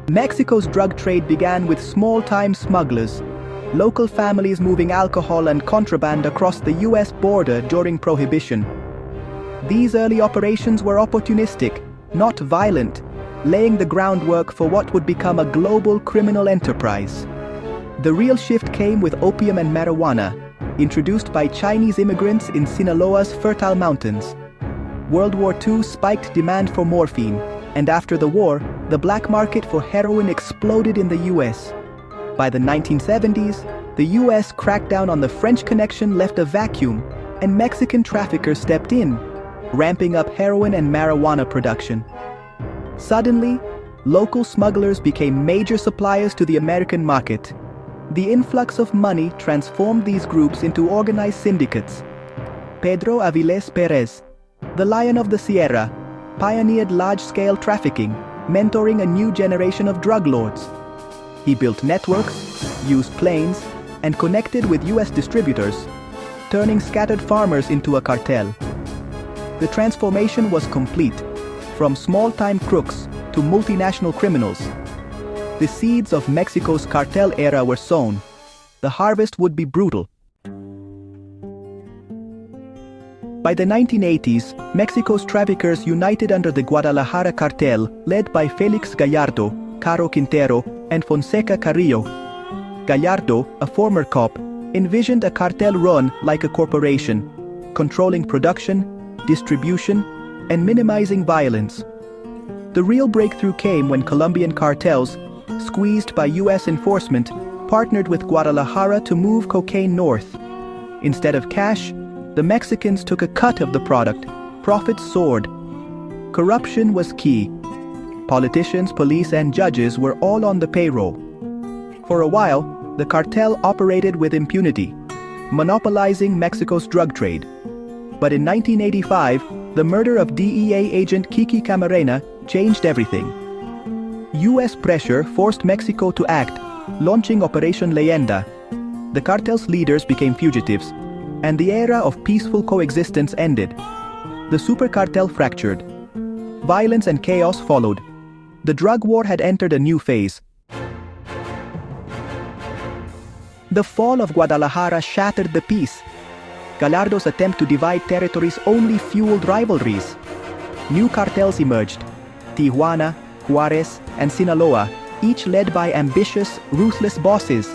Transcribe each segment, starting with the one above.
Mexico's drug trade began with small-time smugglers, local families moving alcohol and contraband across the US border during Prohibition. These early operations were opportunistic, not violent, laying the groundwork for what would become a global criminal enterprise. The real shift came with opium and marijuana, introduced by Chinese immigrants in Sinaloa's fertile mountains. World War II spiked demand for morphine, and after the war, the black market for heroin exploded in the US. By the 1970s, the US crackdown on the French Connection left a vacuum, and Mexican traffickers stepped in, ramping up heroin and marijuana production. Suddenly, local smugglers became major suppliers to the American market. The influx of money transformed these groups into organized syndicates. Pedro Avilés Pérez, the Lion of the Sierra, pioneered large-scale trafficking, mentoring a new generation of drug lords. He built networks, used planes, and connected with US distributors, turning scattered farmers into a cartel. The transformation was complete, from small-time crooks to multinational criminals. The seeds of Mexico's cartel era were sown. The harvest would be brutal. By the 1980s, Mexico's traffickers united under the Guadalajara cartel, led by Félix Gallardo, Caro Quintero, and Fonseca Carrillo. Gallardo, a former cop, envisioned a cartel run like a corporation, controlling production, distribution, and minimizing violence. The real breakthrough came when Colombian cartels, squeezed by US enforcement, partnered with Guadalajara to move cocaine north. Instead of cash, the Mexicans took a cut of the product. Profits soared. Corruption was key. Politicians, police, and judges were all on the payroll. For a while, the cartel operated with impunity, monopolizing Mexico's drug trade. But in 1985, the murder of DEA agent Kiki Camarena changed everything. US pressure forced Mexico to act, launching Operation Leyenda. The cartel's leaders became fugitives, and the era of peaceful coexistence ended. The super cartel fractured. Violence and chaos followed. The drug war had entered a new phase. The fall of Guadalajara shattered the peace. Gallardo's attempt to divide territories only fueled rivalries. New cartels emerged: Tijuana, Juarez, and Sinaloa, each led by ambitious, ruthless bosses.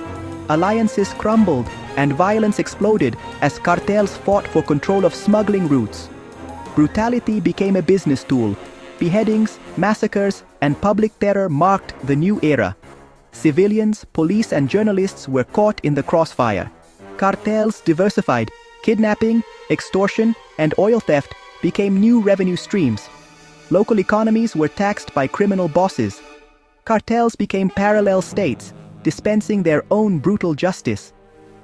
Alliances crumbled, and violence exploded as cartels fought for control of smuggling routes. Brutality became a business tool. Beheadings, massacres, and public terror marked the new era. Civilians, police, and journalists were caught in the crossfire. Cartels diversified. Kidnapping, extortion, and oil theft became new revenue streams. Local economies were taxed by criminal bosses. Cartels became parallel states, dispensing their own brutal justice.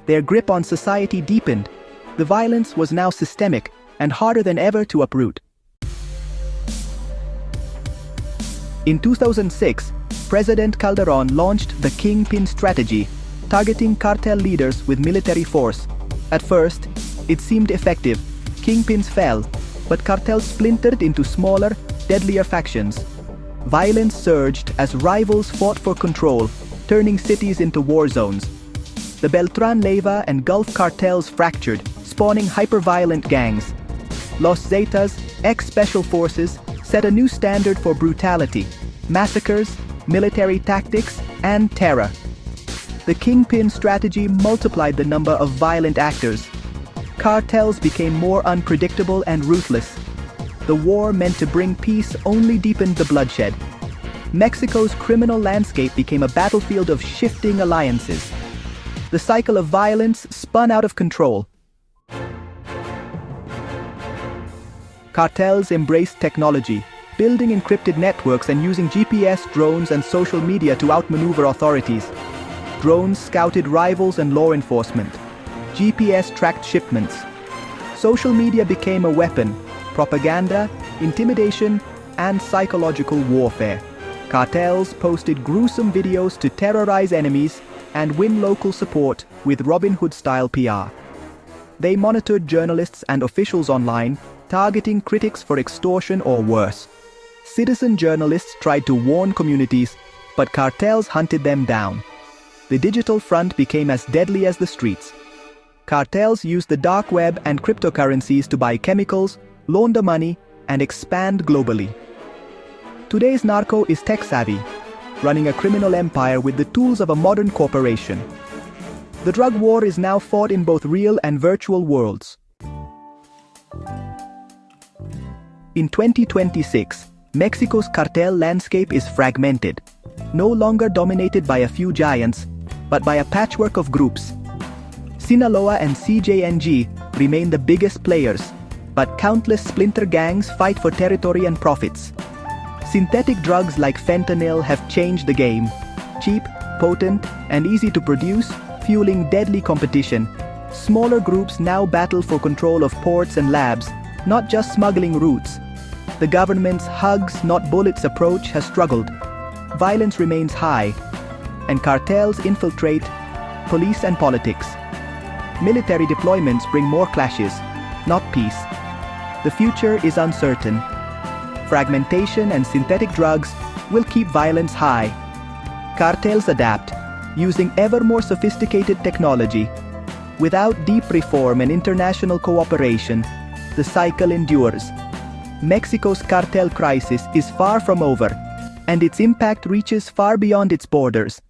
Their grip on society deepened. The violence was now systemic and harder than ever to uproot. In 2006, President Calderón launched the Kingpin strategy, targeting cartel leaders with military force. At first, it seemed effective. Kingpins fell, but cartels splintered into smaller, deadlier factions. Violence surged as rivals fought for control, turning cities into war zones. The Beltrán Leiva and Gulf cartels fractured, spawning hyper-violent gangs. Los Zetas, ex-special forces, set a new standard for brutality, massacres, military tactics, and terror. The Kingpin strategy multiplied the number of violent actors. Cartels became more unpredictable and ruthless. The war meant to bring peace only deepened the bloodshed. Mexico's criminal landscape became a battlefield of shifting alliances. The cycle of violence spun out of control. Cartels embraced technology, building encrypted networks and using GPS, drones, and social media to outmaneuver authorities. Drones scouted rivals and law enforcement. GPS tracked shipments. Social media became a weapon: propaganda, intimidation, and psychological warfare. Cartels posted gruesome videos to terrorize enemies and win local support with Robin Hood-style PR. They monitored journalists and officials online, targeting critics for extortion or worse. Citizen journalists tried to warn communities, but cartels hunted them down. The digital front became as deadly as the streets. Cartels used the dark web and cryptocurrencies to buy chemicals, launder money, and expand globally. Today's narco is tech-savvy, running a criminal empire with the tools of a modern corporation. The drug war is now fought in both real and virtual worlds. In 2026, Mexico's cartel landscape is fragmented, no longer dominated by a few giants, but by a patchwork of groups. Sinaloa and CJNG remain the biggest players, but countless splinter gangs fight for territory and profits. Synthetic drugs like fentanyl have changed the game. Cheap, potent, and easy to produce, fueling deadly competition. Smaller groups now battle for control of ports and labs, not just smuggling routes. The government's hugs, not bullets approach has struggled. Violence remains high, and cartels infiltrate police and politics. Military deployments bring more clashes, not peace. The future is uncertain. Fragmentation and synthetic drugs will keep violence high. Cartels adapt, using ever more sophisticated technology. Without deep reform and international cooperation, the cycle endures. Mexico's cartel crisis is far from over, and its impact reaches far beyond its borders.